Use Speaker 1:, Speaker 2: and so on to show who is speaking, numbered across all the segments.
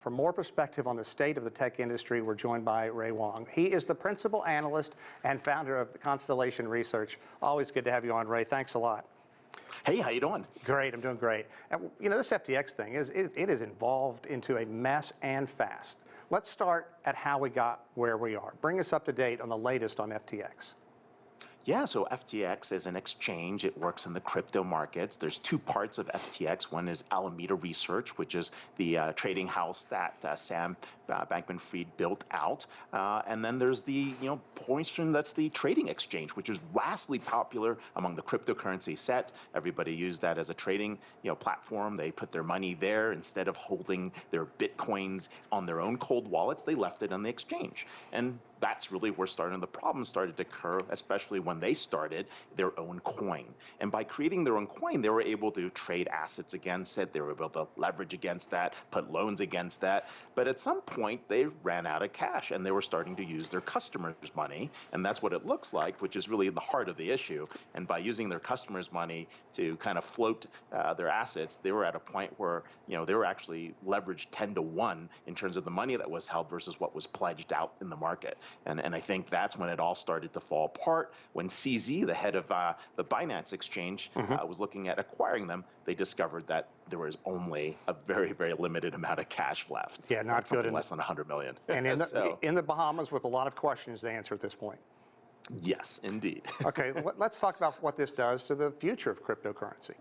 Speaker 1: For more perspective on the state of the tech industry, we're joined by Ray Wang. He is the principal analyst and founder of the Constellation Research. Always good to have you on, Ray. Thanks a lot.
Speaker 2: Hey, how you doing?
Speaker 1: Great, I'm doing great. And, you know, this FTX thing it is involved into a mess and fast. Let's start at how we got where we are. Bring us up to date on the latest on FTX.
Speaker 2: Yeah, so FTX is an exchange. It works in the crypto markets. There's two parts of FTX. One is Alameda Research, which is the trading house that Sam Bankman-Fried built out. And then there's the portion that's the trading exchange, which is vastly popular among the cryptocurrency set. Everybody used that as a trading platform. They put their money there instead of holding their Bitcoins on their own cold wallets. They left it on the exchange. And that's really where the problems started to occur, especially when they started their own coin. And by creating their own coin, they were able to trade assets against it. They were able to leverage against that, put loans against that. But at some point, they ran out of cash and they were starting to use their customers' money. And that's what it looks like, which is really the heart of the issue. And by using their customers' money to kind of float their assets, they were at a point where they were actually leveraged 10 to 1 in terms of the money that was held versus what was pledged out in the market. And I think that's when it all started to fall apart. When CZ, the head of the Binance exchange, was looking at acquiring them, they discovered that there was only a very, very limited amount of cash left.
Speaker 1: Yeah, not good.
Speaker 2: Less than 100 million.
Speaker 1: And in the Bahamas with a lot of questions to answer at this point.
Speaker 2: Yes, indeed.
Speaker 1: Okay, let's talk about what this does to the future of cryptocurrency.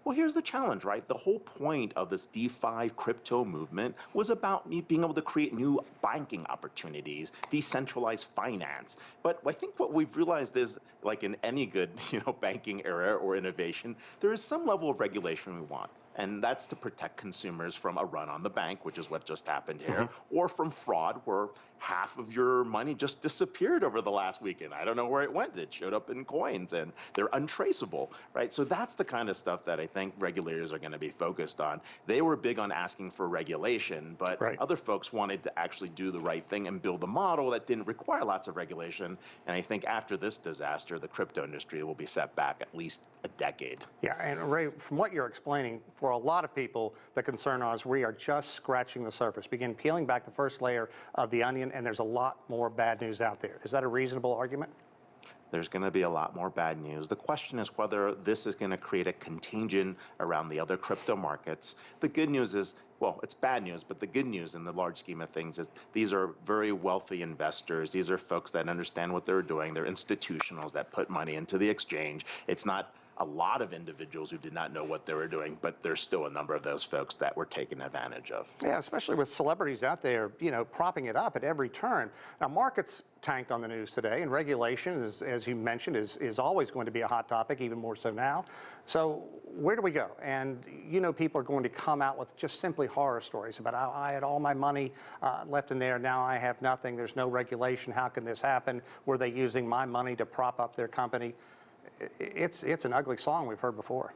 Speaker 2: Well, here's the challenge, right? The whole point of this DeFi crypto movement was about me being able to create new banking opportunities, decentralized finance. But I think what we've realized is, like in any good, banking era or innovation, there is some level of regulation we want. And that's to protect consumers from a run on the bank, which is what just happened here, or from fraud, where half of your money just disappeared over the last weekend. I don't know where it went. It showed up in coins and they're untraceable, right? So that's the kind of stuff that I think regulators are going to be focused on. They were big on asking for regulation, but other folks wanted to actually do the right thing and build a model that didn't require lots of regulation. And I think after this disaster, the crypto industry will be set back at least a decade.
Speaker 1: Yeah, and Ray, from what you're explaining, for a lot of people, the concern is we are just scratching the surface. Begin peeling back the first layer of the onion, and there's a lot more bad news out there. Is that a reasonable argument?
Speaker 2: There's going to be a lot more bad news. The question is whether this is going to create a contagion around the other crypto markets. The good news is, well, it's bad news, but the good news in the large scheme of things is these are very wealthy investors. These are folks that understand what they're doing. They're institutionals that put money into the exchange. It's not a lot of individuals who did not know what they were doing, but there's still a number of those folks that were taken advantage of.
Speaker 1: Yeah, especially with celebrities out there, propping it up at every turn. Now, markets tanked on the news today, and regulation, as you mentioned, is always going to be a hot topic, even more so now. So where do we go? And people are going to come out with just simply horror stories about how I had all my money left in there, now I have nothing, there's no regulation, how can this happen? Were they using my money to prop up their company? It's an ugly song we've heard before.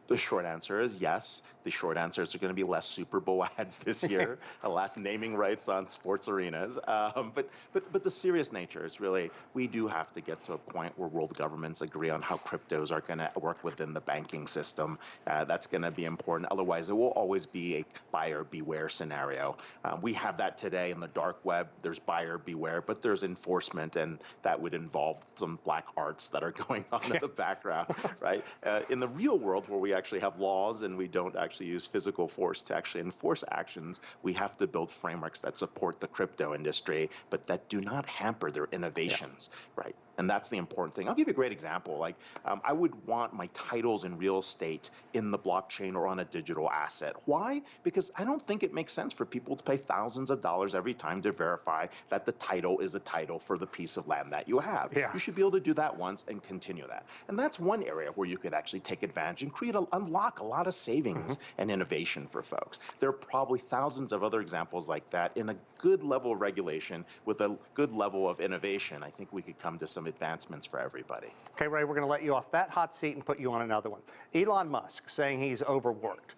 Speaker 2: The short answer is yes. The short answer is there going to be less Super Bowl ads this year, less naming rights on sports arenas. But the serious nature is really we do have to get to a point where world governments agree on how cryptos are going to work within the banking system. That's going to be important. Otherwise, it will always be a buyer beware scenario. We have that today in the dark web. There's buyer beware, but there's enforcement, and that would involve some black arts that are going on in the background, right? In the real world, where we actually have laws and we don't actually use physical force to actually enforce actions, we have to build frameworks that support the crypto industry, but that do not hamper their innovations, right? And that's the important thing. I'll give you a great example. I would want my titles in real estate in the blockchain or on a digital asset. Why? Because I don't think it makes sense for people to pay thousands of dollars every time to verify that the title is a title for the piece of land that you have.
Speaker 1: Yeah.
Speaker 2: You should be able to do that once and continue that. And that's one area where you could actually take advantage and unlock a lot of savings and innovation for folks. There are probably thousands of other examples like that. In a good level of regulation with a good level of innovation, I think we could come to some advancements for everybody.
Speaker 1: Okay, Ray, we're going to let you off that hot seat and put you on another one. Elon Musk saying he's overworked.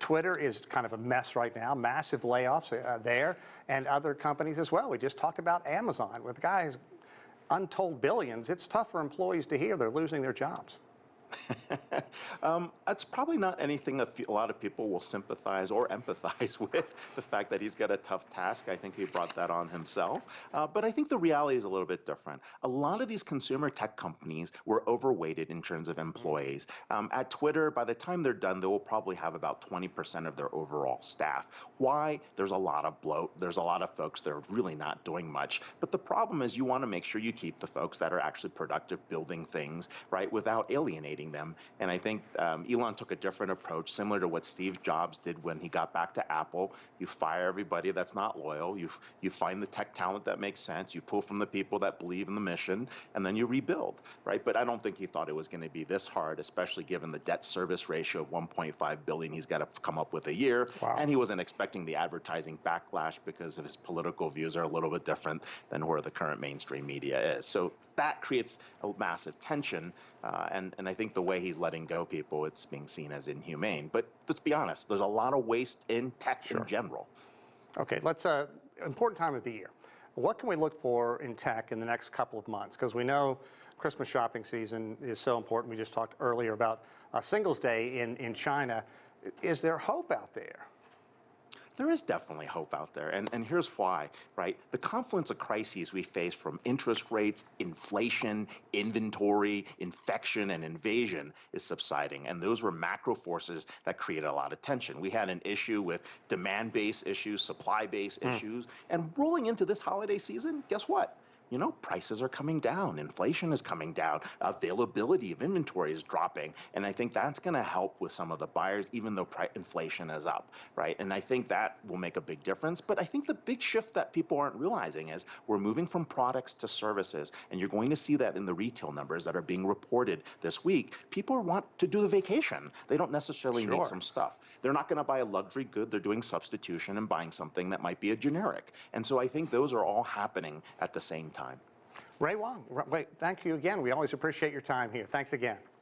Speaker 1: Twitter is kind of a mess right now, massive layoffs there, and other companies as well. We just talked about Amazon with guys untold billions. It's tough for employees to hear they're losing their jobs.
Speaker 2: That's probably not anything a lot of people will sympathize or empathize with, the fact that he's got a tough task. I think he brought that on himself. But I think the reality is a little bit different. A lot of these consumer tech companies were overweighted in terms of employees. At Twitter, by the time they're done, they will probably have about 20% of their overall staff. Why? There's a lot of bloat. There's a lot of folks that are really not doing much. But the problem is you want to make sure you keep the folks that are actually productive building things, right, without alienating them. And I think Elon took a different approach, similar to what Steve Jobs did when he got back to Apple. You fire everybody that's not loyal. You find the tech talent that makes sense. You pull from the people that believe in the mission, and then you rebuild, right? But I don't think he thought it was going to be this hard, especially given the debt service ratio of 1.5 billion he's got to come up with a year.
Speaker 1: Wow.
Speaker 2: And he wasn't expecting the advertising backlash because of his political views are a little bit different than where the current mainstream media is. So that creates a massive tension. And I think the way he's letting go people, it's being seen as inhumane. But let's be honest, there's a lot of waste in tech in general.
Speaker 1: Okay, let's, important time of the year. What can we look for in tech in the next couple of months? Because we know Christmas shopping season is so important. We just talked earlier about Singles Day in China. Is there hope out there?
Speaker 2: There is definitely hope out there, and here's why, right? The confluence of crises we face, from interest rates, inflation, inventory, infection, and invasion, is subsiding, and those were macro forces that created a lot of tension. We had an issue with demand-based issues, supply-based issues, and rolling into this holiday season, guess what? You know, prices are coming down, inflation is coming down, availability of inventory is dropping, and I think that's going to help with some of the buyers, even though inflation is up, right? And I think that will make a big difference. But I think the big shift that people aren't realizing is we're moving from products to services, and you're going to see that in the retail numbers that are being reported this week. People want to do the vacation. They don't necessarily need some stuff. They're not going to buy a luxury good. They're doing substitution and buying something that might be a generic. And so I think those are all happening at the same time.
Speaker 1: Ray Wang, thank you again. We always appreciate your time here. Thanks again.